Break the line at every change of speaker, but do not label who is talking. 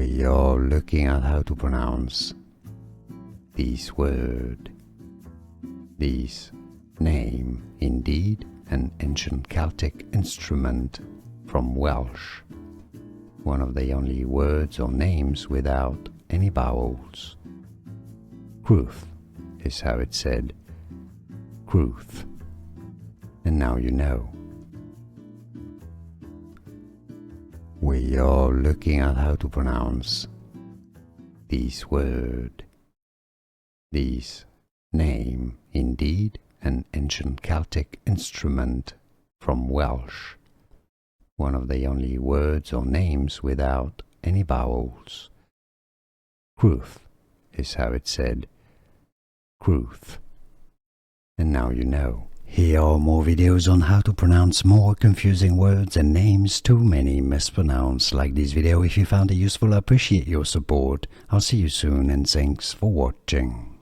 We are looking at how to pronounce this word, this name, indeed an ancient Celtic instrument from Welsh, one of the only words or names without any vowels. Crwth is how it's said, Crwth, and now you know. We are looking at how to pronounce this word, this name, indeed an ancient Celtic instrument from Welsh, one of the only words or names without any vowels. Crwth is how it's said, Crwth, and now you know. Here are more videos on how to pronounce more confusing words and names too many mispronounced. Like this video if you found it useful. I appreciate your support. I'll see you soon and thanks for watching.